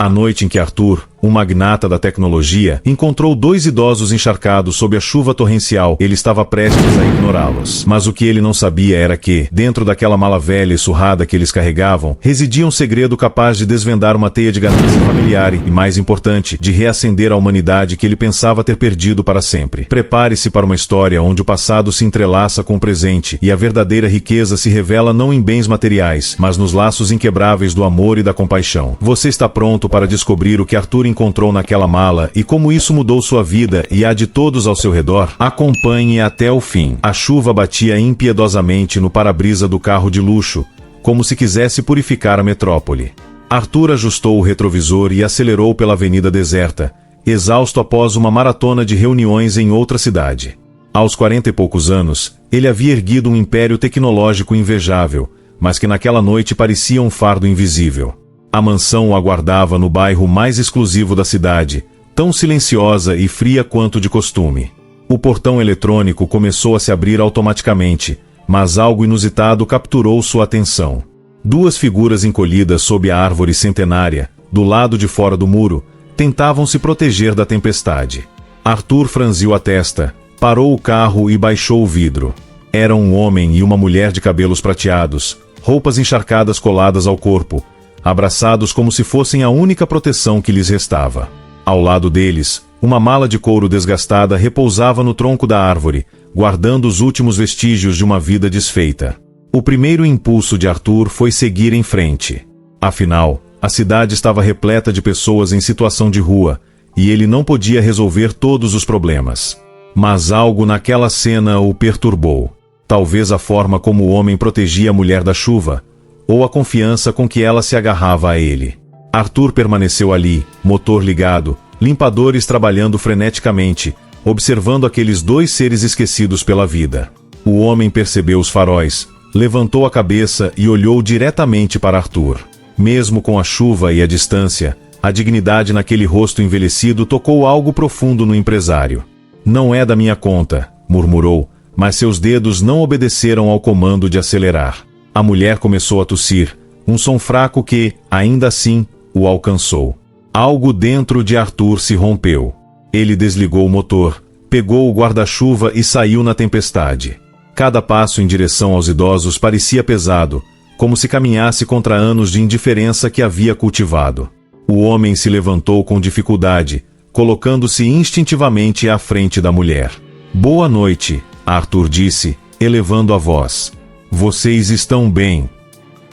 A noite em que Arthur, um magnata da tecnologia, encontrou dois idosos encharcados sob a chuva torrencial, ele estava prestes a ignorá-los. Mas o que ele não sabia era que, dentro daquela mala velha e surrada que eles carregavam, residia um segredo capaz de desvendar uma teia de ganância familiar e, mais importante, de reacender a humanidade que ele pensava ter perdido para sempre. Prepare-se para uma história onde o passado se entrelaça com o presente e a verdadeira riqueza se revela não em bens materiais, mas nos laços inquebráveis do amor e da compaixão. Você está pronto para descobrir o que Arthur encontrou naquela mala e como isso mudou sua vida e a de todos ao seu redor? Acompanhe até o fim. A chuva batia impiedosamente no para-brisa do carro de luxo, como se quisesse purificar a metrópole. Arthur ajustou o retrovisor e acelerou pela avenida deserta, exausto após uma maratona de reuniões em outra cidade. Aos 40 e poucos anos, ele havia erguido um império tecnológico invejável, mas que naquela noite parecia um fardo invisível. A mansão o aguardava no bairro mais exclusivo da cidade, tão silenciosa e fria quanto de costume. O portão eletrônico começou a se abrir automaticamente, mas algo inusitado capturou sua atenção. Duas figuras encolhidas sob a árvore centenária, do lado de fora do muro, tentavam se proteger da tempestade. Arthur franziu a testa, parou o carro e baixou o vidro. Eram um homem e uma mulher de cabelos prateados, roupas encharcadas coladas ao corpo, abraçados como se fossem a única proteção que lhes restava. Ao lado deles, uma mala de couro desgastada repousava no tronco da árvore, guardando os últimos vestígios de uma vida desfeita. O primeiro impulso de Arthur foi seguir em frente. Afinal, a cidade estava repleta de pessoas em situação de rua, e ele não podia resolver todos os problemas. Mas algo naquela cena o perturbou. Talvez a forma como o homem protegia a mulher da chuva, ou a confiança com que ela se agarrava a ele. Arthur permaneceu ali, motor ligado, limpadores trabalhando freneticamente, observando aqueles dois seres esquecidos pela vida. O homem percebeu os faróis, levantou a cabeça e olhou diretamente para Arthur. Mesmo com a chuva e a distância, a dignidade naquele rosto envelhecido tocou algo profundo no empresário. "Não é da minha conta", murmurou, mas seus dedos não obedeceram ao comando de acelerar. A mulher começou a tossir, um som fraco que, ainda assim, o alcançou. Algo dentro de Arthur se rompeu. Ele desligou o motor, pegou o guarda-chuva e saiu na tempestade. Cada passo em direção aos idosos parecia pesado, como se caminhasse contra anos de indiferença que havia cultivado. O homem se levantou com dificuldade, colocando-se instintivamente à frente da mulher. "Boa noite", Arthur disse, elevando a voz. "Vocês estão bem?"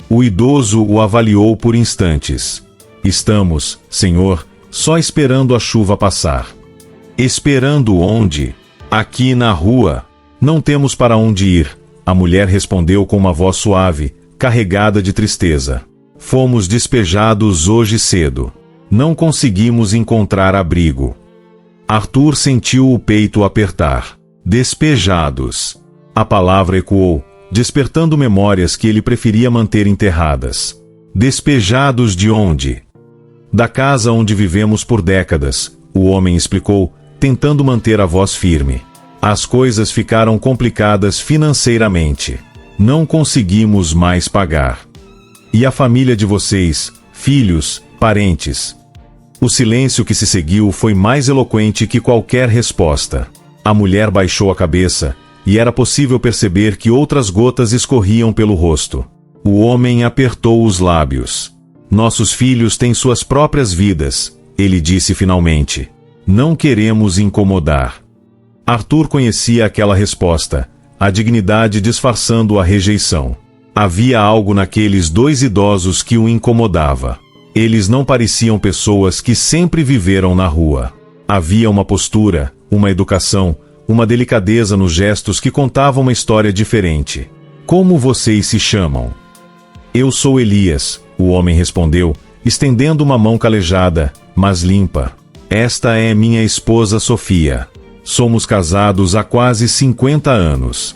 O idoso o avaliou por instantes. "Estamos, senhor, só esperando a chuva passar." "Esperando onde?" "Aqui na rua. Não temos para onde ir", a mulher respondeu com uma voz suave, carregada de tristeza. "Fomos despejados hoje cedo. Não conseguimos encontrar abrigo." Arthur sentiu o peito apertar. "Despejados." A palavra ecoou, despertando memórias que ele preferia manter enterradas. "Despejados de onde?" "Da casa onde vivemos por décadas", o homem explicou, tentando manter a voz firme. "As coisas ficaram complicadas financeiramente. Não conseguimos mais pagar." "E a família de vocês, filhos, parentes?" O silêncio que se seguiu foi mais eloquente que qualquer resposta. A mulher baixou a cabeça, e era possível perceber que outras gotas escorriam pelo rosto. O homem apertou os lábios. "Nossos filhos têm suas próprias vidas", ele disse finalmente. "Não queremos incomodar." Arthur conhecia aquela resposta, a dignidade disfarçando a rejeição. Havia algo naqueles dois idosos que o incomodava. Eles não pareciam pessoas que sempre viveram na rua. Havia uma postura, uma educação, uma delicadeza nos gestos que contavam uma história diferente. "Como vocês se chamam?" "Eu sou Elias", o homem respondeu, estendendo uma mão calejada, mas limpa. "Esta é minha esposa Sofia. Somos casados há quase 50 anos.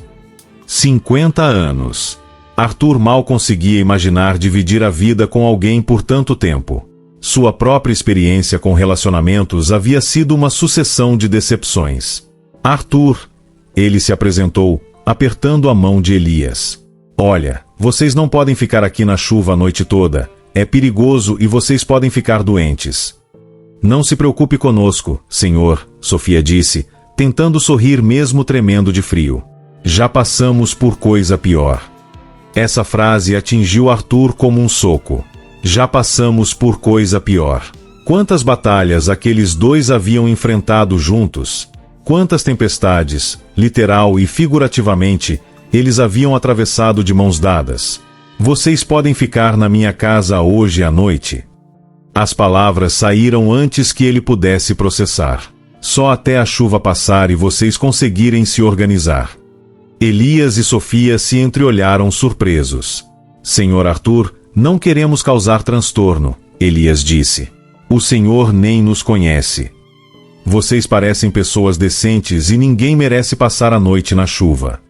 50 anos. Arthur mal conseguia imaginar dividir a vida com alguém por tanto tempo. Sua própria experiência com relacionamentos havia sido uma sucessão de decepções. "Arthur", ele se apresentou, apertando a mão de Elias. "Olha, vocês não podem ficar aqui na chuva a noite toda", É perigoso e vocês podem ficar doentes. Não se preocupe conosco, senhor, Sofia disse, tentando sorrir mesmo tremendo de frio. Já passamos por coisa pior. Essa frase atingiu Arthur como um soco. Já passamos por coisa pior. Quantas batalhas aqueles dois haviam enfrentado juntos? Quantas tempestades, literal e figurativamente, eles haviam atravessado de mãos dadas? Vocês podem ficar na minha casa hoje à noite. As palavras saíram antes que ele pudesse processar. Só até a chuva passar e vocês conseguirem se organizar. Elias e Sofia se entreolharam surpresos. Senhor Arthur, não queremos causar transtorno, Elias disse. O senhor nem nos conhece. Vocês parecem pessoas decentes e ninguém merece passar a noite na chuva.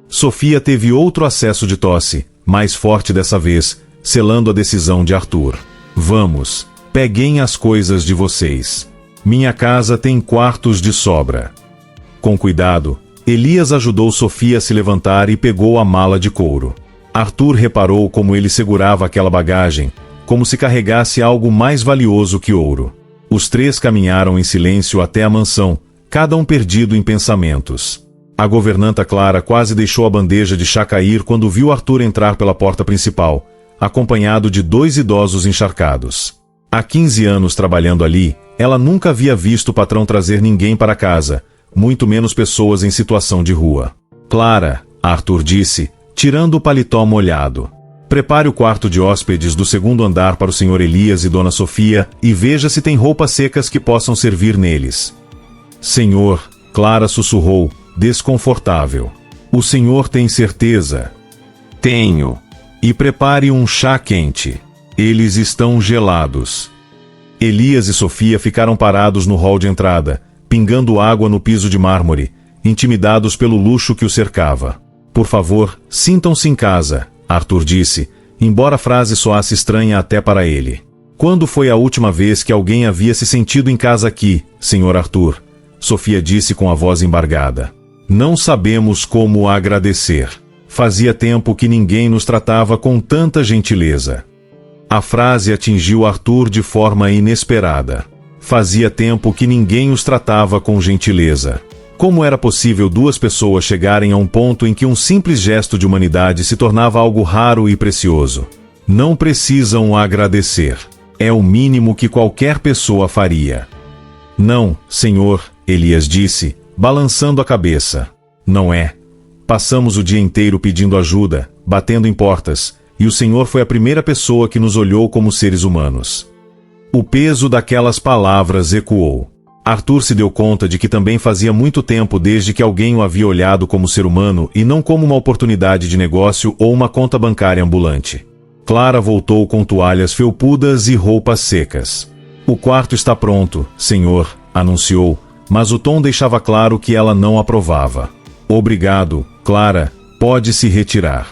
Sofia teve outro acesso de tosse, mais forte dessa vez, selando a decisão de Arthur. Vamos, peguem as coisas de vocês. Minha casa tem quartos de sobra. Com cuidado, Elias ajudou Sofia a se levantar e pegou a mala de couro. Arthur reparou como ele segurava aquela bagagem, como se carregasse algo mais valioso que ouro. Os três caminharam em silêncio até a mansão, cada um perdido em pensamentos. A governanta Clara quase deixou a bandeja de chá cair quando viu Arthur entrar pela porta principal, acompanhado de 2 idosos encharcados. Há 15 anos trabalhando ali, ela nunca havia visto o patrão trazer ninguém para casa, muito menos pessoas em situação de rua. Clara, Arthur disse, tirando o paletó molhado. Prepare o quarto de hóspedes do 2º andar para o Sr. Elias e Dona Sofia e veja se tem roupas secas que possam servir neles. Senhor, Clara sussurrou, desconfortável. O senhor tem certeza? Tenho. E prepare um chá quente. Eles estão gelados. Elias e Sofia ficaram parados no hall de entrada, pingando água no piso de mármore, intimidados pelo luxo que o cercava. Por favor, sintam-se em casa, Arthur disse, embora a frase soasse estranha até para ele. Quando foi a última vez que alguém havia se sentido em casa aqui, Sr. Arthur? Sofia disse com a voz embargada. Não sabemos como agradecer. Fazia tempo que ninguém nos tratava com tanta gentileza. A frase atingiu Arthur de forma inesperada. Fazia tempo que ninguém os tratava com gentileza. Como era possível 2 pessoas chegarem a um ponto em que um simples gesto de humanidade se tornava algo raro e precioso? Não precisam agradecer. É o mínimo que qualquer pessoa faria. Não, senhor, Elias disse, balançando a cabeça. Não é. Passamos o dia inteiro pedindo ajuda, batendo em portas, e o senhor foi a primeira pessoa que nos olhou como seres humanos. O peso daquelas palavras ecoou. Arthur se deu conta de que também fazia muito tempo desde que alguém o havia olhado como ser humano e não como uma oportunidade de negócio ou uma conta bancária ambulante. Clara voltou com toalhas felpudas e roupas secas. O quarto está pronto, senhor, anunciou, mas o tom deixava claro que ela não aprovava. Obrigado, Clara, pode se retirar.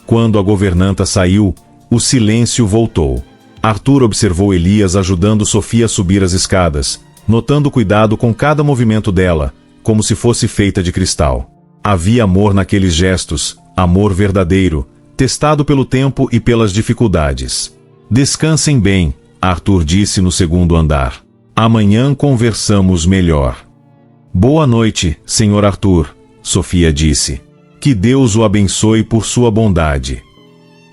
Quando a governanta saiu, o silêncio voltou. Arthur observou Elias ajudando Sofia a subir as escadas, notando cuidado com cada movimento dela, como se fosse feita de cristal. Havia amor naqueles gestos, amor verdadeiro, testado pelo tempo e pelas dificuldades. Descansem bem, Arthur disse no 2º andar. Amanhã conversamos melhor. Boa noite, Sr. Arthur, Sofia disse. Que Deus o abençoe por sua bondade.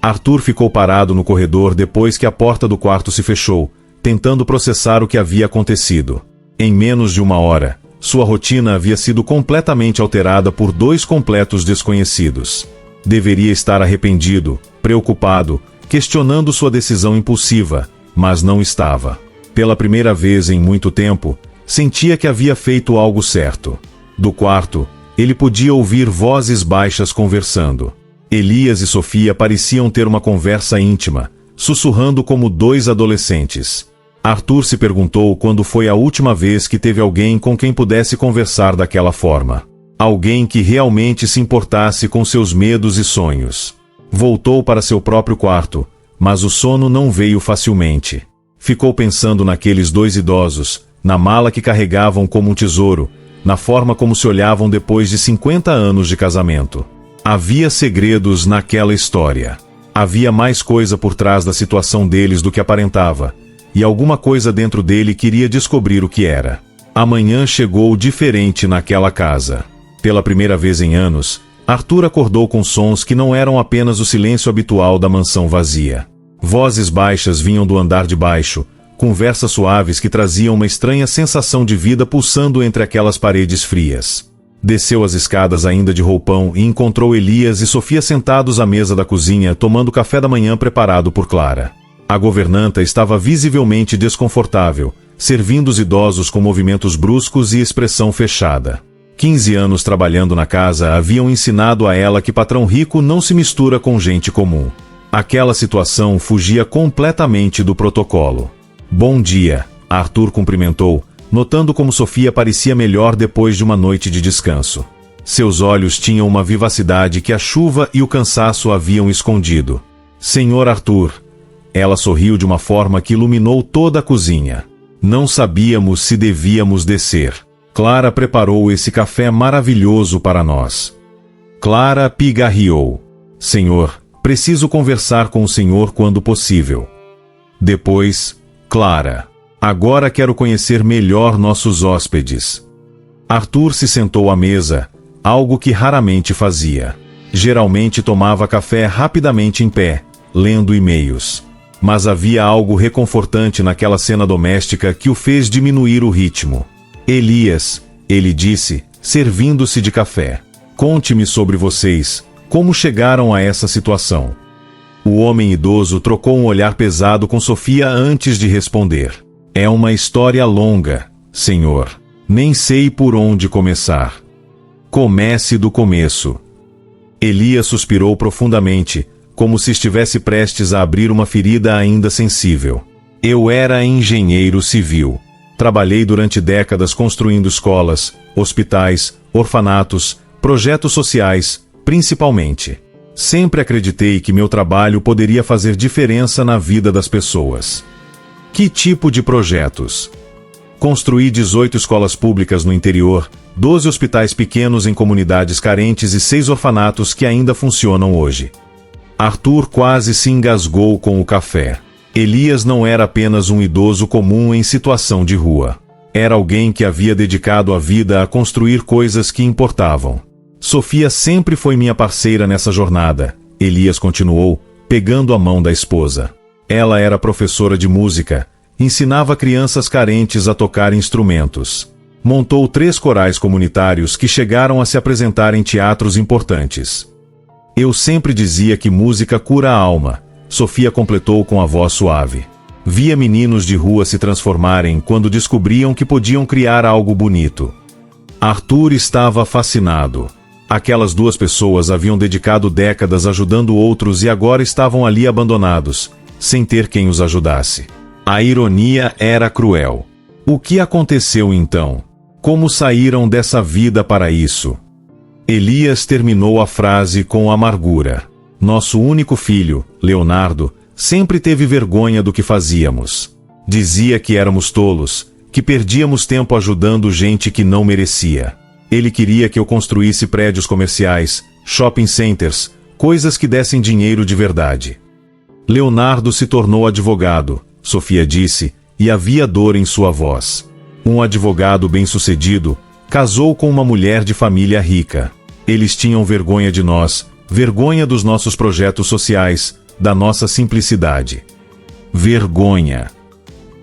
Arthur ficou parado no corredor depois que a porta do quarto se fechou, tentando processar o que havia acontecido. Em menos de 1 hora, sua rotina havia sido completamente alterada por 2 completos desconhecidos. Deveria estar arrependido, preocupado, questionando sua decisão impulsiva, mas não estava. Pela primeira vez em muito tempo, sentia que havia feito algo certo. Do quarto, ele podia ouvir vozes baixas conversando. Elias e Sofia pareciam ter uma conversa íntima, sussurrando como 2 adolescentes. Arthur se perguntou quando foi a última vez que teve alguém com quem pudesse conversar daquela forma. Alguém que realmente se importasse com seus medos e sonhos. Voltou para seu próprio quarto, mas o sono não veio facilmente. Ficou pensando naqueles 2 idosos, na mala que carregavam como um tesouro, na forma como se olhavam depois de 50 anos de casamento. Havia segredos naquela história. Havia mais coisa por trás da situação deles do que aparentava, e alguma coisa dentro dele queria descobrir o que era. Amanhã chegou diferente naquela casa. Pela primeira vez em anos, Arthur acordou com sons que não eram apenas o silêncio habitual da mansão vazia. Vozes baixas vinham do andar de baixo, conversas suaves que traziam uma estranha sensação de vida pulsando entre aquelas paredes frias. Desceu as escadas ainda de roupão e encontrou Elias e Sofia sentados à mesa da cozinha tomando café da manhã preparado por Clara. A governanta estava visivelmente desconfortável, servindo os idosos com movimentos bruscos e expressão fechada. 15 anos trabalhando na casa haviam ensinado a ela que patrão rico não se mistura com gente comum. Aquela situação fugia completamente do protocolo. Bom dia, Arthur cumprimentou, notando como Sofia parecia melhor depois de uma noite de descanso. Seus olhos tinham uma vivacidade que a chuva e o cansaço haviam escondido. Senhor Arthur. Ela sorriu de uma forma que iluminou toda a cozinha. Não sabíamos se devíamos descer. Clara preparou esse café maravilhoso para nós. Clara pigarreou. Senhor, preciso conversar com o senhor quando possível. Depois, Clara. Agora quero conhecer melhor nossos hóspedes. Arthur se sentou à mesa, algo que raramente fazia. Geralmente tomava café rapidamente em pé, lendo e-mails. Mas havia algo reconfortante naquela cena doméstica que o fez diminuir o ritmo. Elias, ele disse, servindo-se de café. Conte-me sobre vocês, como chegaram a essa situação. O homem idoso trocou um olhar pesado com Sofia antes de responder. É uma história longa, senhor. Nem sei por onde começar. Comece do começo. Elias suspirou profundamente, como se estivesse prestes a abrir uma ferida ainda sensível. Eu era engenheiro civil. Trabalhei durante décadas construindo escolas, hospitais, orfanatos, projetos sociais, principalmente. Sempre acreditei que meu trabalho poderia fazer diferença na vida das pessoas. Que tipo de projetos? Construí 18 escolas públicas no interior, 12 hospitais pequenos em comunidades carentes e 6 orfanatos que ainda funcionam hoje. Arthur quase se engasgou com o café. Elias não era apenas um idoso comum em situação de rua. Era alguém que havia dedicado a vida a construir coisas que importavam. Sofia sempre foi minha parceira nessa jornada, Elias continuou, pegando a mão da esposa. Ela era professora de música, ensinava crianças carentes a tocar instrumentos. Montou 3 corais comunitários que chegaram a se apresentar em teatros importantes. Eu sempre dizia que música cura a alma, Sofia completou com a voz suave. Via meninos de rua se transformarem quando descobriam que podiam criar algo bonito. Arthur estava fascinado. Aquelas 2 pessoas haviam dedicado décadas ajudando outros e agora estavam ali abandonados, sem ter quem os ajudasse. A ironia era cruel. O que aconteceu então? Como saíram dessa vida para isso? Elias terminou a frase com amargura. Nosso único filho, Leonardo, sempre teve vergonha do que fazíamos. Dizia que éramos tolos, que perdíamos tempo ajudando gente que não merecia. Ele queria que eu construísse prédios comerciais, shopping centers, coisas que dessem dinheiro de verdade. Leonardo se tornou advogado, Sofia disse, e havia dor em sua voz. Um advogado bem-sucedido casou com uma mulher de família rica. Eles tinham vergonha de nós, vergonha dos nossos projetos sociais, da nossa simplicidade. Vergonha.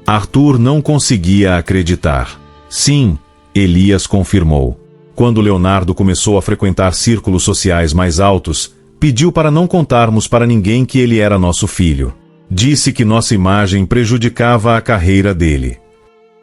Arthur não conseguia acreditar. Sim, Elias confirmou. Quando Leonardo começou a frequentar círculos sociais mais altos, pediu para não contarmos para ninguém que ele era nosso filho. Disse que nossa imagem prejudicava a carreira dele.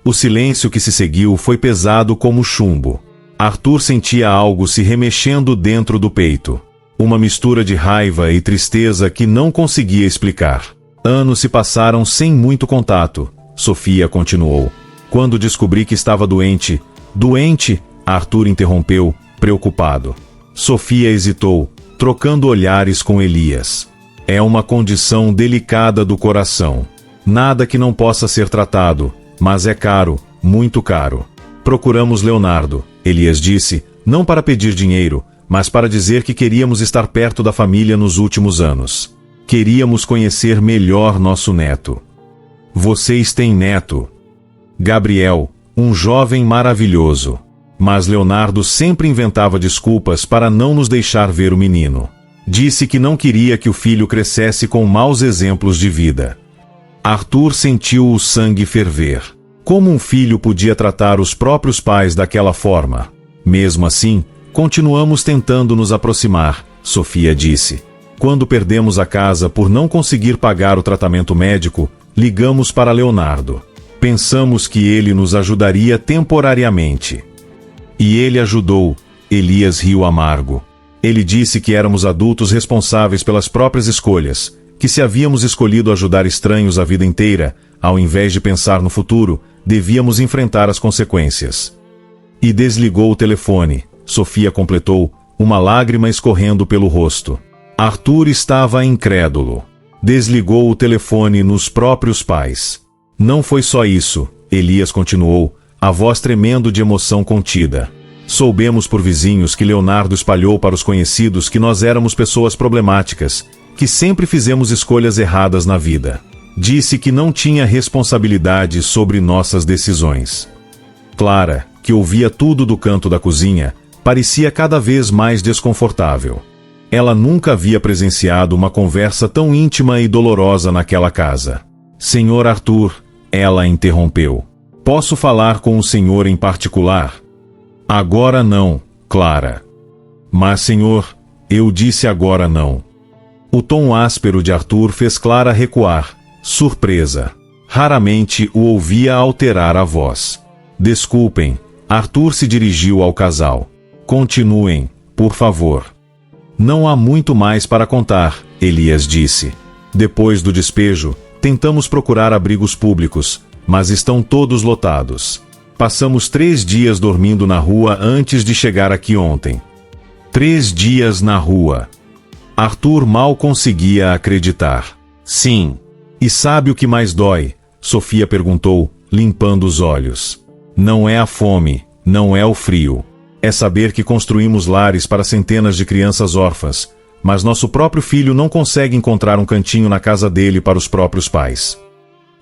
O silêncio que se seguiu foi pesado como chumbo. Arthur sentia algo se remexendo dentro do peito. Uma mistura de raiva e tristeza que não conseguia explicar. Anos se passaram sem muito contato, Sofia continuou. Quando descobri que estava doente... Doente? Arthur interrompeu, preocupado. Sofia hesitou, trocando olhares com Elias. É uma condição delicada do coração. Nada que não possa ser tratado, mas é caro, muito caro. Procuramos Leonardo, Elias disse, não para pedir dinheiro, mas para dizer que queríamos estar perto da família nos últimos anos. Queríamos conhecer melhor nosso neto. Vocês têm neto? Gabriel, um jovem maravilhoso. Mas Leonardo sempre inventava desculpas para não nos deixar ver o menino. Disse que não queria que o filho crescesse com maus exemplos de vida. Arthur sentiu o sangue ferver. Como um filho podia tratar os próprios pais daquela forma? Mesmo assim, continuamos tentando nos aproximar, Sofia disse. Quando perdemos a casa por não conseguir pagar o tratamento médico, ligamos para Leonardo. Pensamos que ele nos ajudaria temporariamente. E ele ajudou, Elias riu amargo. Ele disse que éramos adultos responsáveis pelas próprias escolhas, que se havíamos escolhido ajudar estranhos a vida inteira, ao invés de pensar no futuro, devíamos enfrentar as consequências. E desligou o telefone, Sofia completou, uma lágrima escorrendo pelo rosto. Arthur estava incrédulo. Desligou o telefone nos próprios pais. Não foi só isso, Elias continuou, a voz tremendo de emoção contida. Soubemos por vizinhos que Leonardo espalhou para os conhecidos que nós éramos pessoas problemáticas, que sempre fizemos escolhas erradas na vida. Disse que não tinha responsabilidade sobre nossas decisões. Clara, que ouvia tudo do canto da cozinha, parecia cada vez mais desconfortável. Ela nunca havia presenciado uma conversa tão íntima e dolorosa naquela casa. Senhor Arthur, ela interrompeu. Posso falar com o senhor em particular? Agora não, Clara. Mas senhor, eu disse agora não. O tom áspero de Arthur fez Clara recuar, surpresa. Raramente o ouvia alterar a voz. Desculpem, Arthur se dirigiu ao casal. Continuem, por favor. Não há muito mais para contar, Elias disse. Depois do despejo, tentamos procurar abrigos públicos, mas estão todos lotados. Passamos 3 dias dormindo na rua antes de chegar aqui ontem. 3 dias na rua. Arthur mal conseguia acreditar. Sim. E sabe o que mais dói? Sofia perguntou, limpando os olhos. Não é a fome, não é o frio. É saber que construímos lares para centenas de crianças órfãs, mas nosso próprio filho não consegue encontrar um cantinho na casa dele para os próprios pais.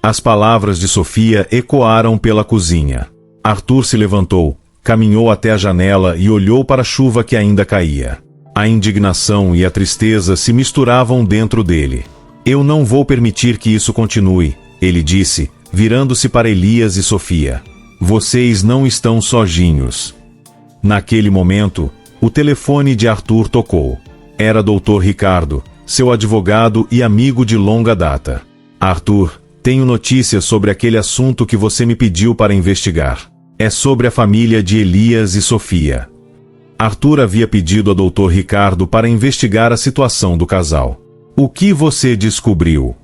As palavras de Sofia ecoaram pela cozinha. Arthur se levantou, caminhou até a janela e olhou para a chuva que ainda caía. A indignação e a tristeza se misturavam dentro dele. Eu não vou permitir que isso continue, ele disse, virando-se para Elias e Sofia. Vocês não estão sozinhos. Naquele momento, o telefone de Arthur tocou. Era Dr. Ricardo, seu advogado e amigo de longa data. Arthur, tenho notícias sobre aquele assunto que você me pediu para investigar. É sobre a família de Elias e Sofia. Arthur havia pedido a Dr. Ricardo para investigar a situação do casal. O que você descobriu?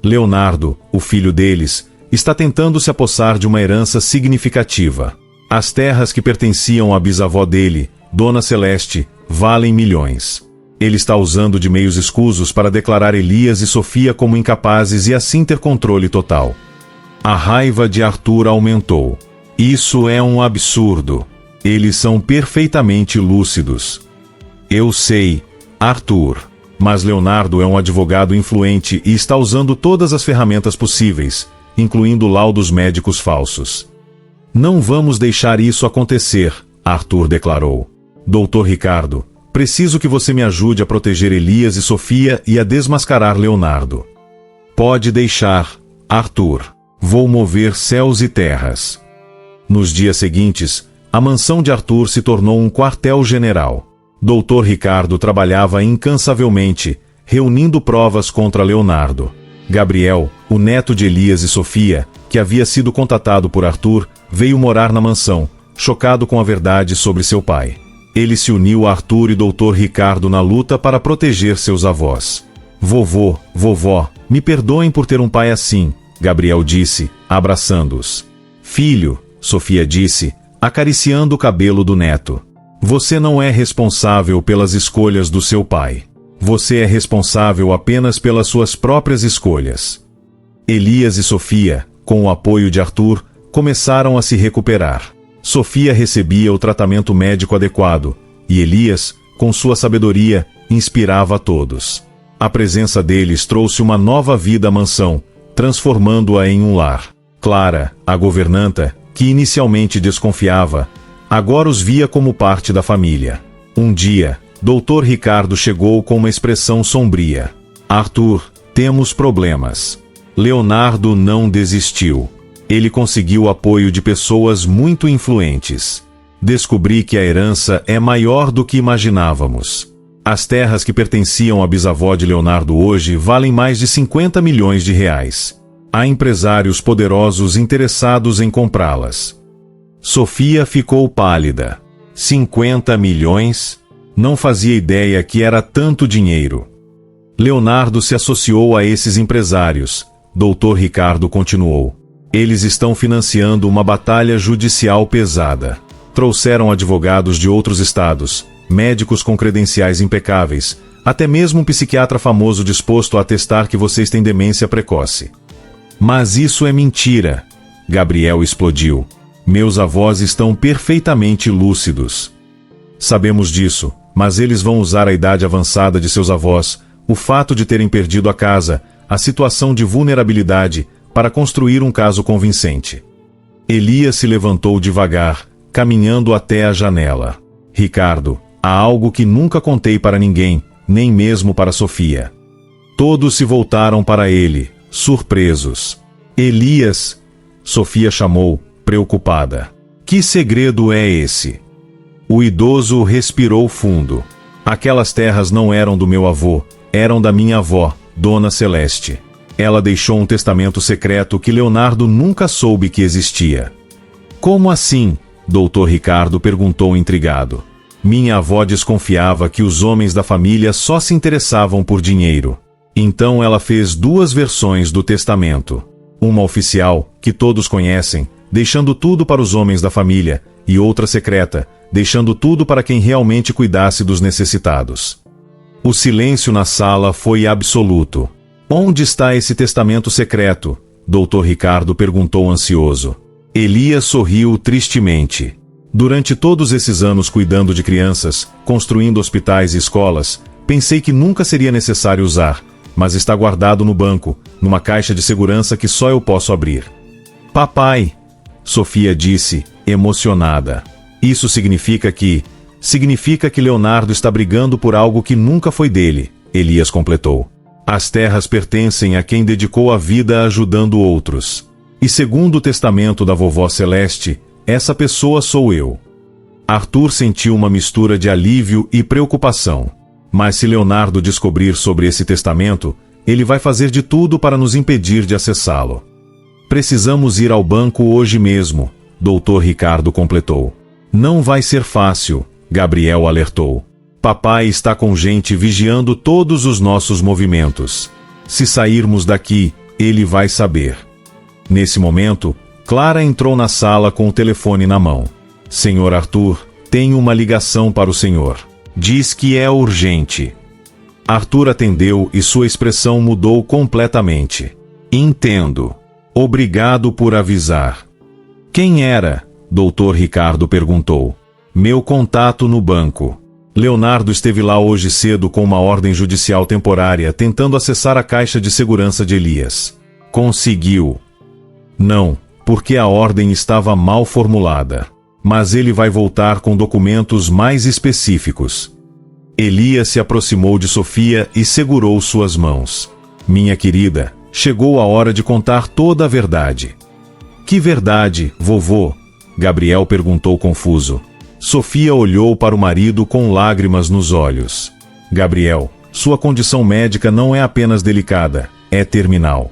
Leonardo, o filho deles, está tentando se apossar de uma herança significativa. As terras que pertenciam à bisavó dele, Dona Celeste, valem milhões. Ele está usando de meios escusos para declarar Elias e Sofia como incapazes e assim ter controle total. A raiva de Arthur aumentou. Isso é um absurdo. Eles são perfeitamente lúcidos. Eu sei, Arthur. Mas Leonardo é um advogado influente e está usando todas as ferramentas possíveis, incluindo laudos médicos falsos. Não vamos deixar isso acontecer, Arthur declarou. Dr. Ricardo, preciso que você me ajude a proteger Elias e Sofia e a desmascarar Leonardo. Pode deixar, Arthur. Vou mover céus e terras. Nos dias seguintes, a mansão de Arthur se tornou um quartel-general. Dr. Ricardo trabalhava incansavelmente, reunindo provas contra Leonardo. Gabriel, o neto de Elias e Sofia, que havia sido contatado por Arthur, veio morar na mansão, chocado com a verdade sobre seu pai. Ele se uniu a Arthur e Dr. Ricardo na luta para proteger seus avós. Vovô, vovó, me perdoem por ter um pai assim, Gabriel disse, abraçando-os. Filho, Sofia disse, acariciando o cabelo do neto. Você não é responsável pelas escolhas do seu pai. Você é responsável apenas pelas suas próprias escolhas. Elias e Sofia, com o apoio de Arthur, começaram a se recuperar. Sofia recebia o tratamento médico adequado, e Elias, com sua sabedoria, inspirava a todos. A presença deles trouxe uma nova vida à mansão, transformando-a em um lar. Clara, a governanta, que inicialmente desconfiava, agora os via como parte da família. Um dia, Dr. Ricardo chegou com uma expressão sombria. Arthur, temos problemas. Leonardo não desistiu. Ele conseguiu o apoio de pessoas muito influentes. Descobri que a herança é maior do que imaginávamos. As terras que pertenciam à bisavó de Leonardo hoje valem mais de 50 milhões de reais. Há empresários poderosos interessados em comprá-las. Sofia ficou pálida. 50 milhões? Não fazia ideia que era tanto dinheiro. Leonardo se associou a esses empresários. Dr. Ricardo continuou. Eles estão financiando uma batalha judicial pesada. Trouxeram advogados de outros estados, médicos com credenciais impecáveis, até mesmo um psiquiatra famoso disposto a atestar que vocês têm demência precoce. Mas isso é mentira. Gabriel explodiu. Meus avós estão perfeitamente lúcidos. Sabemos disso, mas eles vão usar a idade avançada de seus avós, o fato de terem perdido a casa, a situação de vulnerabilidade, para construir um caso convincente. Elias se levantou devagar, caminhando até a janela. Ricardo, há algo que nunca contei para ninguém, nem mesmo para Sofia. Todos se voltaram para ele, surpresos. Elias, Sofia chamou, preocupada. Que segredo é esse? O idoso respirou fundo. Aquelas terras não eram do meu avô, eram da minha avó, Dona Celeste. Ela deixou um testamento secreto que Leonardo nunca soube que existia. Como assim? Dr. Ricardo perguntou intrigado. Minha avó desconfiava que os homens da família só se interessavam por dinheiro. Então ela fez 2 versões do testamento. Uma oficial, que todos conhecem, deixando tudo para os homens da família, e outra secreta, deixando tudo para quem realmente cuidasse dos necessitados. O silêncio na sala foi absoluto. Onde está esse testamento secreto? Dr. Ricardo perguntou ansioso. Elias sorriu tristemente. Durante todos esses anos cuidando de crianças, construindo hospitais e escolas, pensei que nunca seria necessário usar, mas está guardado no banco, numa caixa de segurança que só eu posso abrir. Papai, Sofia disse, emocionada. Isso significa que Leonardo está brigando por algo que nunca foi dele, Elias completou. As terras pertencem a quem dedicou a vida ajudando outros. E segundo o testamento da vovó Celeste, essa pessoa sou eu. Arthur sentiu uma mistura de alívio e preocupação. Mas se Leonardo descobrir sobre esse testamento, ele vai fazer de tudo para nos impedir de acessá-lo. Precisamos ir ao banco hoje mesmo, Dr. Ricardo completou. Não vai ser fácil, Gabriel alertou. Papai está com gente vigiando todos os nossos movimentos. Se sairmos daqui, ele vai saber. Nesse momento, Clara entrou na sala com o telefone na mão. Senhor Arthur, tenho uma ligação para o senhor. Diz que é urgente. Arthur atendeu e sua expressão mudou completamente. Entendo. Obrigado por avisar. Quem era? Dr. Ricardo perguntou. Meu contato no banco. Leonardo esteve lá hoje cedo com uma ordem judicial temporária tentando acessar a caixa de segurança de Elias. Conseguiu. Não, porque a ordem estava mal formulada. Mas ele vai voltar com documentos mais específicos. Elias se aproximou de Sofia e segurou suas mãos. Minha querida, chegou a hora de contar toda a verdade. Que verdade, vovô? Gabriel perguntou confuso. Sofia olhou para o marido com lágrimas nos olhos. Gabriel, sua condição médica não é apenas delicada, é terminal.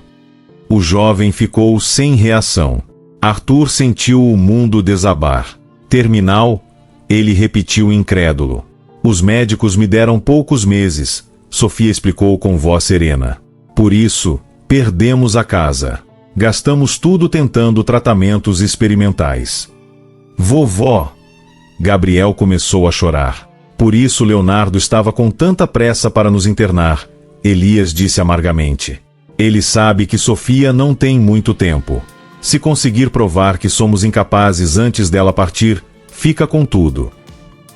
O jovem ficou sem reação. Arthur sentiu o mundo desabar. Terminal? Ele repetiu incrédulo. Os médicos me deram poucos meses, Sofia explicou com voz serena. Por isso, perdemos a casa. Gastamos tudo tentando tratamentos experimentais. Vovó! Gabriel começou a chorar. Por isso Leonardo estava com tanta pressa para nos internar, Elias disse amargamente. Ele sabe que Sofia não tem muito tempo. Se conseguir provar que somos incapazes antes dela partir, fica com tudo.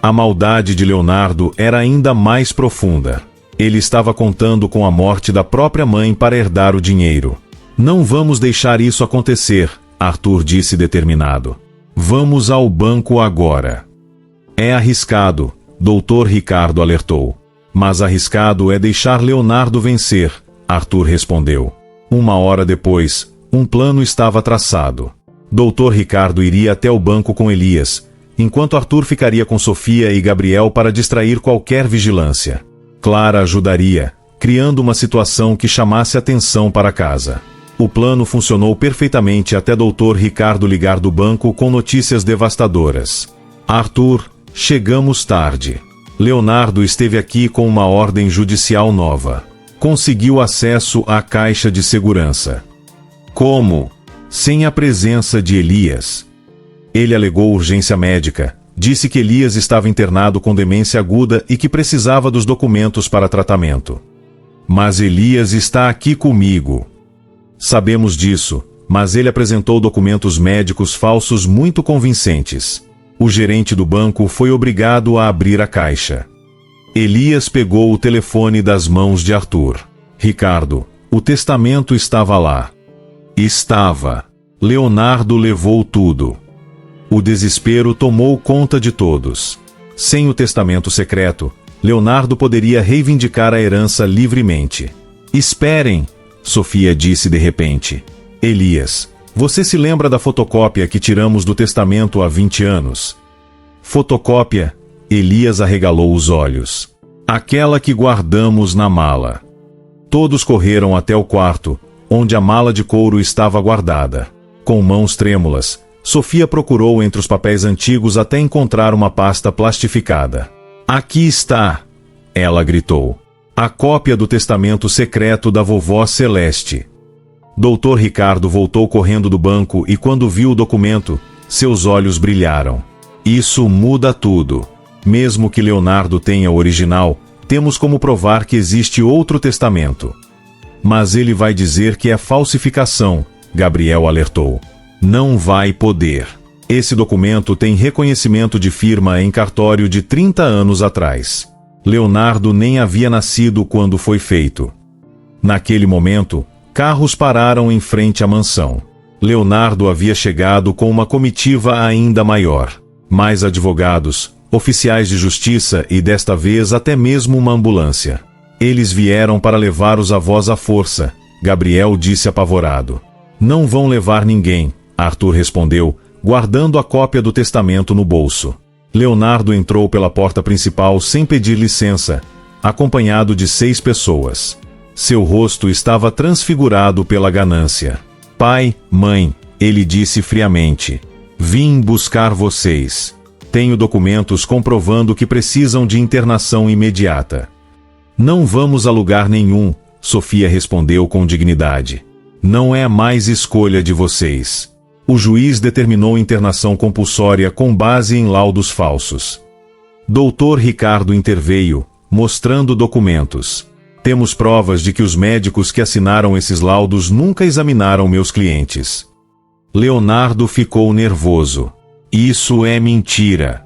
A maldade de Leonardo era ainda mais profunda. Ele estava contando com a morte da própria mãe para herdar o dinheiro. Não vamos deixar isso acontecer, Arthur disse determinado. Vamos ao banco agora. É arriscado, Dr. Ricardo alertou. Mas arriscado é deixar Leonardo vencer, Arthur respondeu. 1 hora depois, um plano estava traçado. Dr. Ricardo iria até o banco com Elias, enquanto Arthur ficaria com Sofia e Gabriel para distrair qualquer vigilância. Clara ajudaria, criando uma situação que chamasse atenção para casa. O plano funcionou perfeitamente até Dr. Ricardo ligar do banco com notícias devastadoras. Arthur, chegamos tarde. Leonardo esteve aqui com uma ordem judicial nova. Conseguiu acesso à caixa de segurança. Como? Sem a presença de Elias. Ele alegou urgência médica, disse que Elias estava internado com demência aguda e que precisava dos documentos para tratamento. Mas Elias está aqui comigo. Sabemos disso, mas ele apresentou documentos médicos falsos muito convincentes. O gerente do banco foi obrigado a abrir a caixa. Elias pegou o telefone das mãos de Arthur. Ricardo, o testamento estava lá. Estava. Leonardo levou tudo. O desespero tomou conta de todos. Sem o testamento secreto, Leonardo poderia reivindicar a herança livremente. Esperem, Sofia disse de repente. Elias, você se lembra da fotocópia que tiramos do testamento há 20 anos? Fotocópia? Elias arregalou os olhos. Aquela que guardamos na mala. Todos correram até o quarto, onde a mala de couro estava guardada. Com mãos trêmulas, Sofia procurou entre os papéis antigos até encontrar uma pasta plastificada. Aqui está! Ela gritou. A cópia do testamento secreto da vovó Celeste. Dr. Ricardo voltou correndo do banco e quando viu o documento, seus olhos brilharam. Isso muda tudo. Mesmo que Leonardo tenha o original, temos como provar que existe outro testamento. Mas ele vai dizer que é falsificação, Gabriel alertou. Não vai poder. Esse documento tem reconhecimento de firma em cartório de 30 anos atrás. Leonardo nem havia nascido quando foi feito. Naquele momento, carros pararam em frente à mansão. Leonardo havia chegado com uma comitiva ainda maior. Mais advogados, oficiais de justiça e desta vez até mesmo uma ambulância. Eles vieram para levar os avós à força, Gabriel disse apavorado. Não vão levar ninguém, Arthur respondeu, guardando a cópia do testamento no bolso. Leonardo entrou pela porta principal sem pedir licença, acompanhado de 6 pessoas. Seu rosto estava transfigurado pela ganância. Pai, mãe, ele disse friamente. Vim buscar vocês. Tenho documentos comprovando que precisam de internação imediata. Não vamos a lugar nenhum, Sofia respondeu com dignidade. Não é mais escolha de vocês. O juiz determinou internação compulsória com base em laudos falsos. Dr. Ricardo interveio, mostrando documentos. Temos provas de que os médicos que assinaram esses laudos nunca examinaram meus clientes. Leonardo ficou nervoso. Isso é mentira.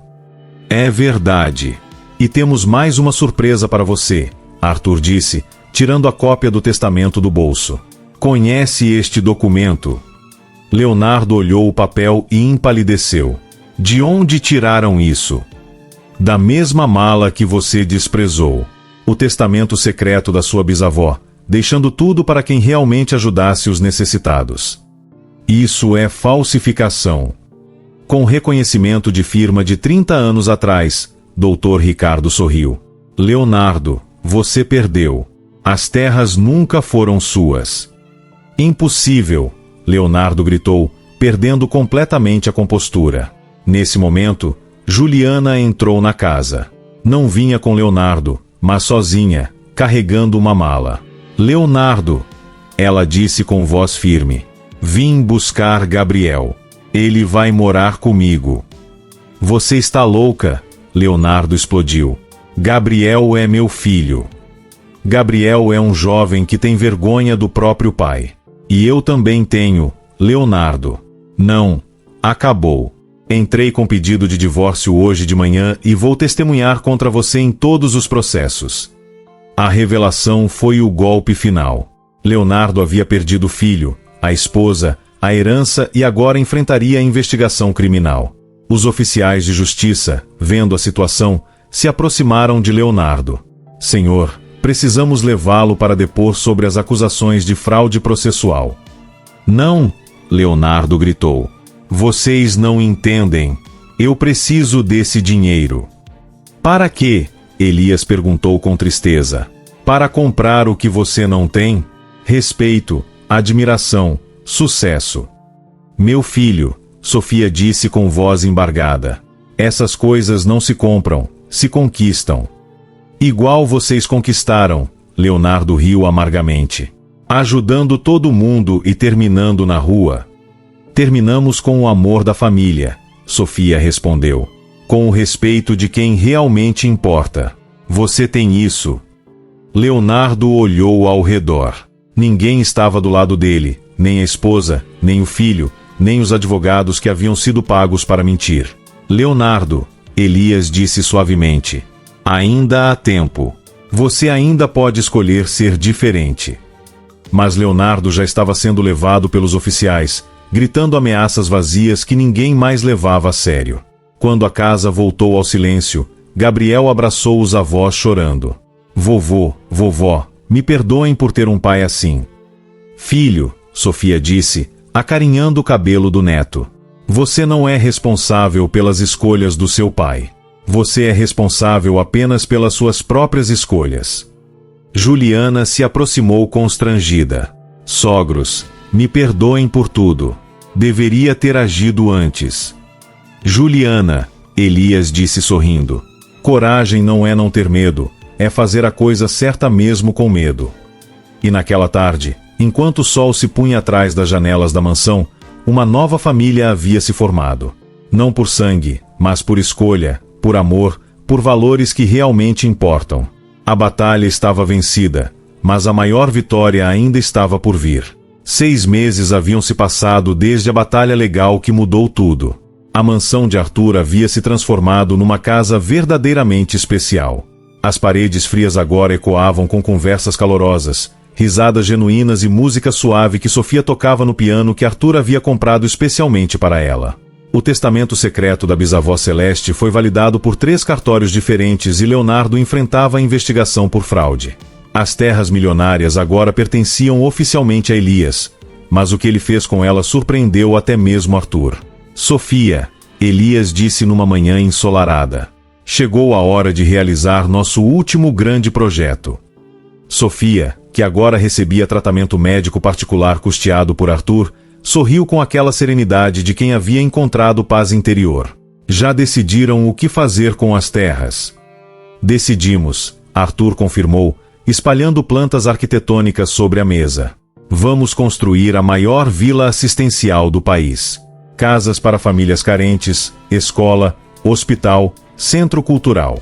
É verdade. E temos mais uma surpresa para você, Arthur disse, tirando a cópia do testamento do bolso. Conhece este documento? Leonardo olhou o papel e empalideceu. De onde tiraram isso? Da mesma mala que você desprezou. O testamento secreto da sua bisavó, deixando tudo para quem realmente ajudasse os necessitados. Isso é falsificação. Com reconhecimento de firma de 30 anos atrás, Dr. Ricardo sorriu. Leonardo, você perdeu. As terras nunca foram suas. Impossível! Leonardo gritou, perdendo completamente a compostura. Nesse momento, Juliana entrou na casa. Não vinha com Leonardo, mas sozinha, carregando uma mala. Leonardo! Ela disse com voz firme. Vim buscar Gabriel. Ele vai morar comigo. Você está louca? Leonardo explodiu. Gabriel é meu filho. Gabriel é um jovem que tem vergonha do próprio pai. E eu também tenho, Leonardo. Não. Acabou. Entrei com pedido de divórcio hoje de manhã e vou testemunhar contra você em todos os processos. A revelação foi o golpe final. Leonardo havia perdido o filho, a esposa, a herança e agora enfrentaria a investigação criminal. Os oficiais de justiça, vendo a situação, se aproximaram de Leonardo. Senhor, precisamos levá-lo para depor sobre as acusações de fraude processual. Não, Leonardo gritou. Vocês não entendem. Eu preciso desse dinheiro. Para quê? Elias perguntou com tristeza. Para comprar o que você não tem? Respeito, admiração, sucesso. Meu filho, Sofia disse com voz embargada. Essas coisas não se compram, se conquistam. Igual vocês conquistaram, Leonardo riu amargamente. Ajudando todo mundo e terminando na rua. Terminamos com o amor da família, Sofia respondeu. Com o respeito de quem realmente importa. Você tem isso. Leonardo olhou ao redor. Ninguém estava do lado dele, nem a esposa, nem o filho, nem os advogados que haviam sido pagos para mentir. Leonardo, Elias disse suavemente. Ainda há tempo. Você ainda pode escolher ser diferente. Mas Leonardo já estava sendo levado pelos oficiais, gritando ameaças vazias que ninguém mais levava a sério. Quando a casa voltou ao silêncio, Gabriel abraçou os avós chorando. Vovô, vovó, me perdoem por ter um pai assim. Filho, Sofia disse, acarinhando o cabelo do neto. Você não é responsável pelas escolhas do seu pai. Você é responsável apenas pelas suas próprias escolhas. Juliana se aproximou constrangida. Sogros, me perdoem por tudo. Deveria ter agido antes. Juliana, Elias disse sorrindo. Coragem não é não ter medo, é fazer a coisa certa mesmo com medo. E naquela tarde, enquanto o sol se punha atrás das janelas da mansão, uma nova família havia se formado. Não por sangue, mas por escolha, por amor, por valores que realmente importam. A batalha estava vencida, mas a maior vitória ainda estava por vir. 6 meses haviam se passado desde a batalha legal que mudou tudo. A mansão de Arthur havia se transformado numa casa verdadeiramente especial. As paredes frias agora ecoavam com conversas calorosas, risadas genuínas e música suave que Sofia tocava no piano que Arthur havia comprado especialmente para ela. O testamento secreto da bisavó Celeste foi validado por 3 cartórios diferentes e Leonardo enfrentava a investigação por fraude. As terras milionárias agora pertenciam oficialmente a Elias, mas o que ele fez com elas surpreendeu até mesmo Arthur. Sofia, Elias disse numa manhã ensolarada. Chegou a hora de realizar nosso último grande projeto. Sofia, que agora recebia tratamento médico particular custeado por Arthur, sorriu com aquela serenidade de quem havia encontrado paz interior. Já decidiram o que fazer com as terras? Decidimos, Arthur confirmou, espalhando plantas arquitetônicas sobre a mesa. Vamos construir a maior vila assistencial do país. Casas para famílias carentes, escola, hospital, centro cultural.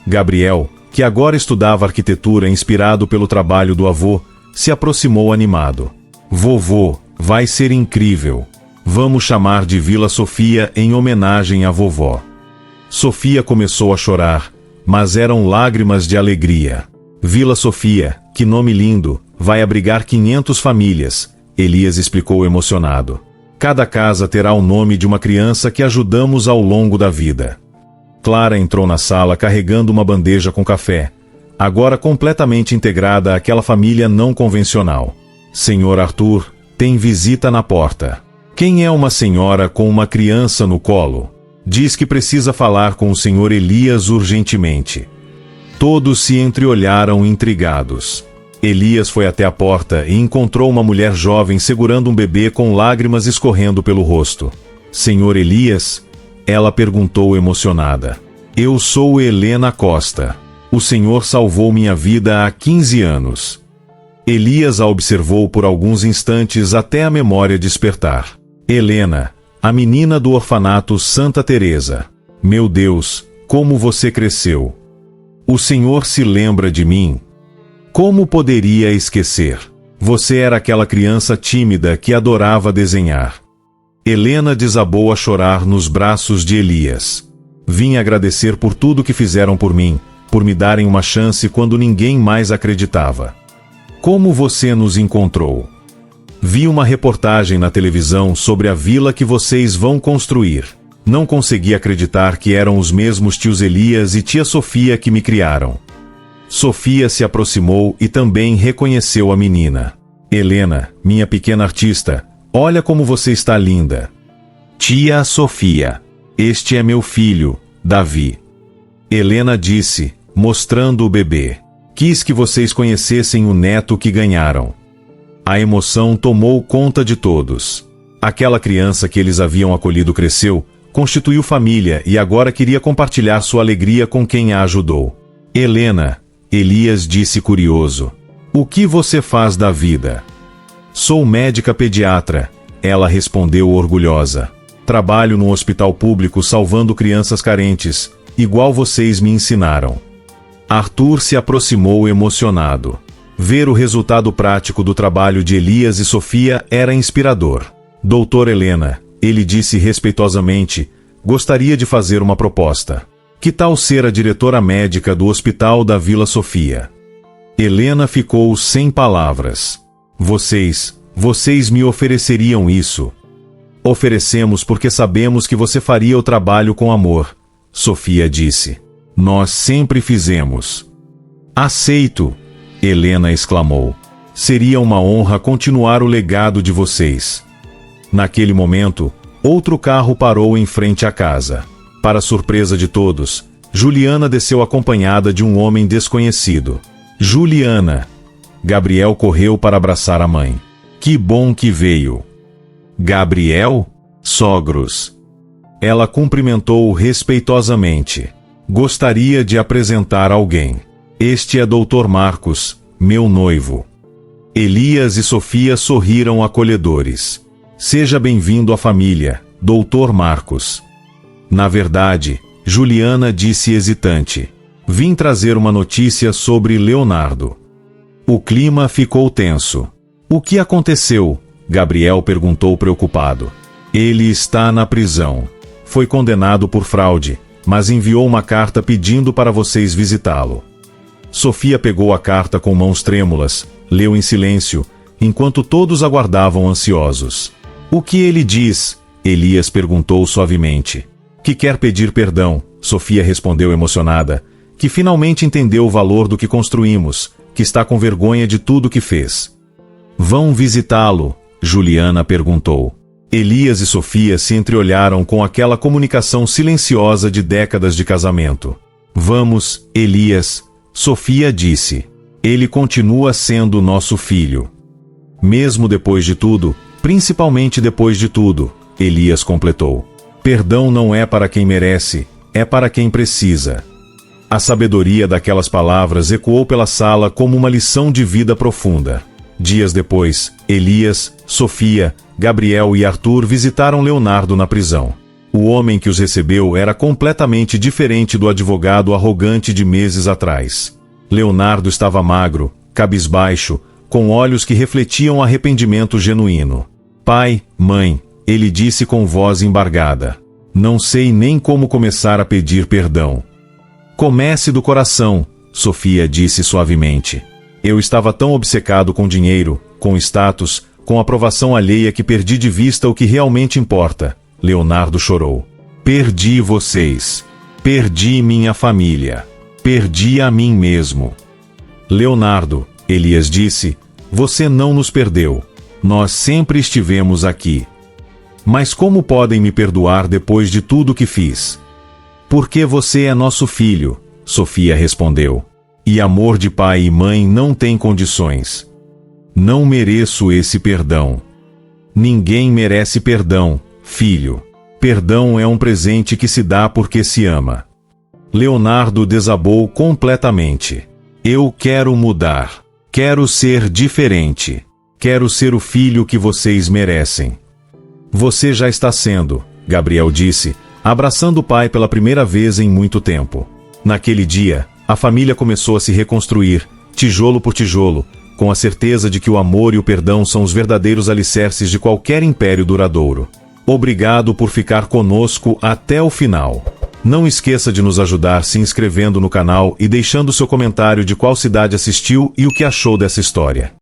Gabriel, que agora estudava arquitetura inspirado pelo trabalho do avô, se aproximou animado. Vovô, vai ser incrível. Vamos chamar de Vila Sofia em homenagem à vovó. Sofia começou a chorar, mas eram lágrimas de alegria. Vila Sofia, que nome lindo, vai abrigar 500 famílias, Elias explicou emocionado. Cada casa terá o nome de uma criança que ajudamos ao longo da vida. Clara entrou na sala carregando uma bandeja com café, agora completamente integrada àquela família não convencional. Senhor Arthur, tem visita na porta. Quem é uma senhora com uma criança no colo? Diz que precisa falar com o senhor Elias urgentemente. Todos se entreolharam intrigados. Elias foi até a porta e encontrou uma mulher jovem segurando um bebê com lágrimas escorrendo pelo rosto. Senhor Elias? Ela perguntou emocionada. Eu sou Helena Costa. O senhor salvou minha vida há 15 anos. Elias a observou por alguns instantes até a memória despertar. Helena, a menina do orfanato Santa Teresa. Meu Deus, como você cresceu. O senhor se lembra de mim? Como poderia esquecer? Você era aquela criança tímida que adorava desenhar. Helena desabou a chorar nos braços de Elias. Vim agradecer por tudo que fizeram por mim, por me darem uma chance quando ninguém mais acreditava. Como você nos encontrou? Vi uma reportagem na televisão sobre a vila que vocês vão construir. Não consegui acreditar que eram os mesmos tios Elias e tia Sofia que me criaram. Sofia se aproximou e também reconheceu a menina. Helena, minha pequena artista, olha como você está linda. Tia Sofia, este é meu filho, Davi. Helena disse, mostrando o bebê. Quis que vocês conhecessem o neto que ganharam. A emoção tomou conta de todos. Aquela criança que eles haviam acolhido cresceu, constituiu família e agora queria compartilhar sua alegria com quem a ajudou. Helena, Elias disse curioso. O que você faz da vida? Sou médica pediatra, ela respondeu orgulhosa. Trabalho num hospital público salvando crianças carentes, igual vocês me ensinaram. Arthur se aproximou emocionado. Ver o resultado prático do trabalho de Elias e Sofia era inspirador. Doutora Helena, ele disse respeitosamente, gostaria de fazer uma proposta. Que tal ser a diretora médica do hospital da Vila Sofia? Helena ficou sem palavras. Vocês me ofereceriam isso? Oferecemos porque sabemos que você faria o trabalho com amor, Sofia disse. Nós sempre fizemos. Aceito, Helena exclamou. Seria uma honra continuar o legado de vocês. Naquele momento, outro carro parou em frente à casa. Para surpresa de todos, Juliana desceu acompanhada de um homem desconhecido. Juliana! Gabriel correu para abraçar a mãe. Que bom que veio! Gabriel? Sogros! Ela cumprimentou-o respeitosamente. Gostaria de apresentar alguém. Este é Dr. Marcos, meu noivo. Elias e Sofia sorriram acolhedores. Seja bem-vindo à família, Dr. Marcos. Na verdade, Juliana disse hesitante. Vim trazer uma notícia sobre Leonardo. O clima ficou tenso. O que aconteceu? Gabriel perguntou preocupado. Ele está na prisão. Foi condenado por fraude, mas enviou uma carta pedindo para vocês visitá-lo. Sofia pegou a carta com mãos trêmulas, leu em silêncio, enquanto todos aguardavam ansiosos. O que ele diz? Elias perguntou suavemente. Que quer pedir perdão, Sofia respondeu emocionada, que finalmente entendeu o valor do que construímos, que está com vergonha de tudo que fez. Vão visitá-lo? Juliana perguntou. Elias e Sofia se entreolharam com aquela comunicação silenciosa de décadas de casamento. Vamos, Elias, Sofia disse. Ele continua sendo nosso filho. Mesmo depois de tudo, principalmente depois de tudo, Elias completou. Perdão não é para quem merece, é para quem precisa. A sabedoria daquelas palavras ecoou pela sala como uma lição de vida profunda. Dias depois, Elias, Sofia, Gabriel e Arthur visitaram Leonardo na prisão. O homem que os recebeu era completamente diferente do advogado arrogante de meses atrás. Leonardo estava magro, cabisbaixo, com olhos que refletiam arrependimento genuíno. Pai, mãe, ele disse com voz embargada. Não sei nem como começar a pedir perdão. Comece do coração, Sofia disse suavemente. Eu estava tão obcecado com dinheiro, com status, com aprovação alheia que perdi de vista o que realmente importa. Leonardo chorou. Perdi vocês. Perdi minha família. Perdi a mim mesmo. Leonardo, Elias disse, você não nos perdeu. Nós sempre estivemos aqui. Mas como podem me perdoar depois de tudo que fiz? Porque você é nosso filho, Sofia respondeu. E amor de pai e mãe não tem condições. Não mereço esse perdão. Ninguém merece perdão, filho. Perdão é um presente que se dá porque se ama. Leonardo desabou completamente. Eu quero mudar. Quero ser diferente. Quero ser o filho que vocês merecem. Você já está sendo, Gabriel disse, abraçando o pai pela primeira vez em muito tempo. Naquele dia, a família começou a se reconstruir, tijolo por tijolo, com a certeza de que o amor e o perdão são os verdadeiros alicerces de qualquer império duradouro. Obrigado por ficar conosco até o final. Não esqueça de nos ajudar se inscrevendo no canal e deixando seu comentário de qual cidade assistiu e o que achou dessa história.